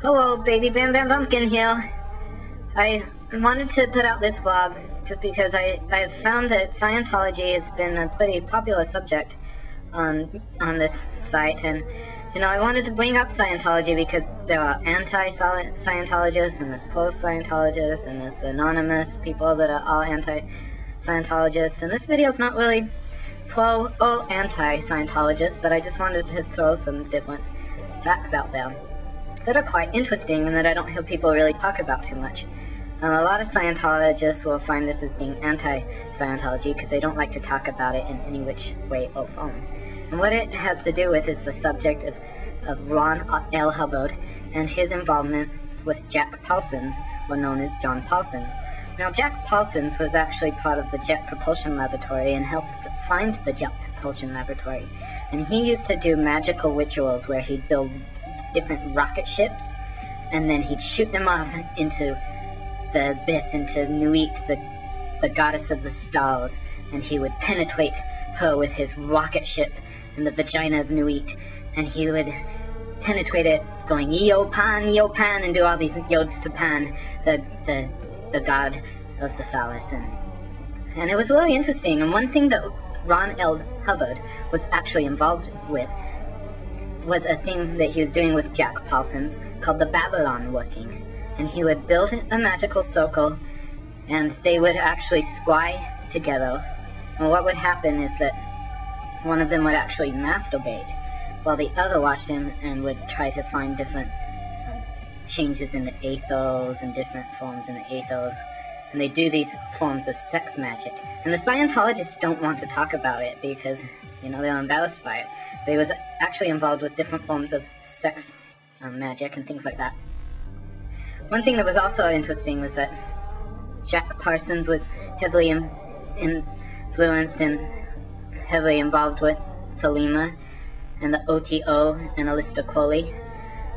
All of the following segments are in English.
Hello, baby Bam Bam Bumpkin here. I wanted to put out this vlog just because I have found that Scientology has been a pretty popular subject on this site, and I wanted to bring up Scientology because there are anti-Scientologists and there's pro-Scientologists and there's anonymous people that are all anti-Scientologists, and this video is not really pro or anti-Scientologist, but I just wanted to throw some different facts out there that are quite interesting and that I don't hear people really talk about too much. A lot of Scientologists will find this as being anti-Scientology because they don't like to talk about it in any which way or form. And what it has to do with is the subject of Ron L. Hubbard and his involvement with Jack Parsons, or known as John Parsons. Now, Jack Parsons was actually part of the Jet Propulsion Laboratory and helped find the Jet Propulsion Laboratory. And he used to do magical rituals where he'd build different rocket ships, and then he'd shoot them off into the abyss, into Nuit, the goddess of the stars, and he would penetrate her with his rocket ship in the vagina of Nuit, and he would penetrate it going Yo Pan, and do all these yods to Pan, the god of the phallus, and it was really interesting. And one thing that Ron L. Hubbard was actually involved with was a thing that he was doing with Jack Parsons called the Babalon Working. And he would build a magical circle, and they would actually scry together. And what would happen is that one of them would actually masturbate, while the other watched him and would try to find different changes in the ethos and different forms in the ethos. And they do these forms of sex magic. And the Scientologists don't want to talk about it because, they're embarrassed by it. But he was actually involved with different forms of sex magic and things like that. One thing that was also interesting was that Jack Parsons was heavily influenced and heavily involved with Thelemic and the OTO and Aleister Crowley.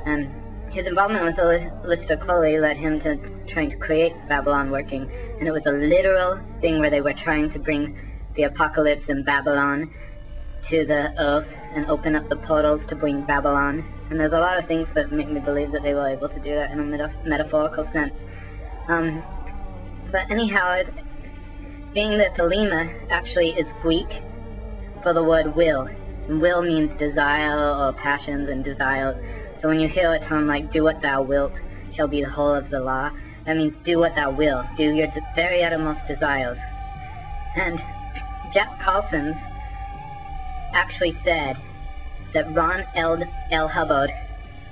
And his involvement with Aleister Crowley led him to trying to create Babalon Working. And it was a literal thing where they were trying to bring the apocalypse in Babylon to the earth and open up the portals to bring Babylon. And there's a lot of things that make me believe that they were able to do that in a metaphorical sense. But anyhow, being that Thelemic actually is Greek for the word will, and will means desire or passions and desires. So when you hear a term like do what thou wilt shall be the whole of the law, that means do what thou will, do your very uttermost desires. And Jack Parsons actually said that Ron L. Hubbard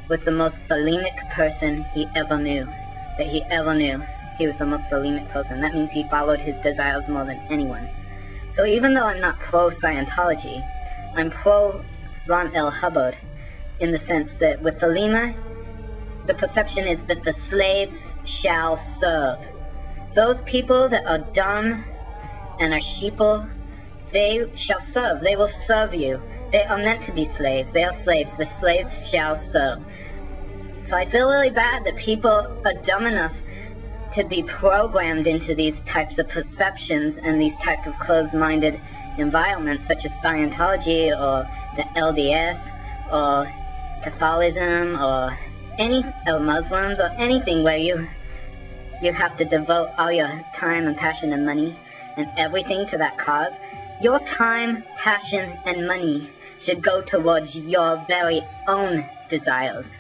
was the most Thelemic person he ever knew. He was the most Thelemic person. That means he followed his desires more than anyone. So even though I'm not pro-Scientology, I'm pro-Ron L. Hubbard in the sense that with Thelemic, the perception is that the slaves shall serve. Those people that are dumb and are sheeple, they shall serve. They will serve you. They are meant to be slaves. They are slaves. The slaves shall serve. So I feel really bad that people are dumb enough to be programmed into these types of perceptions and these types of closed-minded environments such as Scientology or the LDS or Catholicism or Muslims or anything where you have to devote all your time and passion and money and everything to that cause. Your time, passion, and money should go towards your very own desires.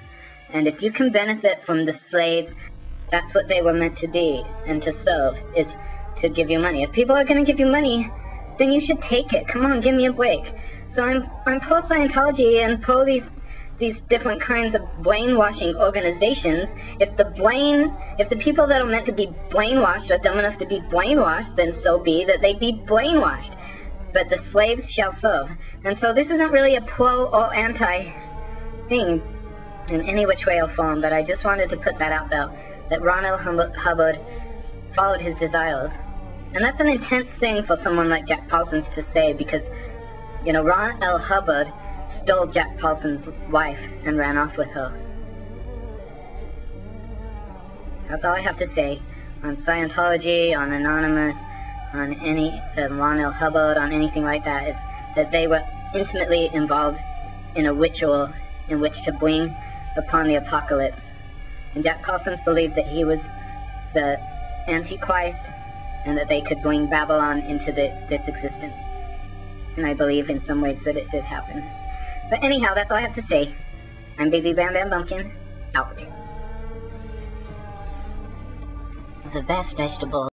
And if you can benefit from the slaves, that's what they were meant to be and to serve, is to give you money. If people are going to give you money, then you should take it. Come on, give me a break. So I'm pro-Scientology and pro these different kinds of brainwashing organizations. If the people that are meant to be brainwashed are dumb enough to be brainwashed, then so be that they be brainwashed. But the slaves shall serve. And so this isn't really a pro or anti thing in any which way or form, but I just wanted to put that out there, that Ron L. Hubbard followed his desires. And that's an intense thing for someone like Jack Parsons to say, because, Ron L. Hubbard stole Jack Parsons' wife and ran off with her. That's all I have to say on Scientology, on Anonymous, on Ron L. Hubbard, on anything like that, is that they were intimately involved in a ritual in which to bring upon the apocalypse. And Jack Parsons believed that he was the Antichrist and that they could bring Babylon into this existence. And I believe in some ways that it did happen. But anyhow, that's all I have to say. I'm Baby Bam Bam Bumpkin, out. The best vegetable.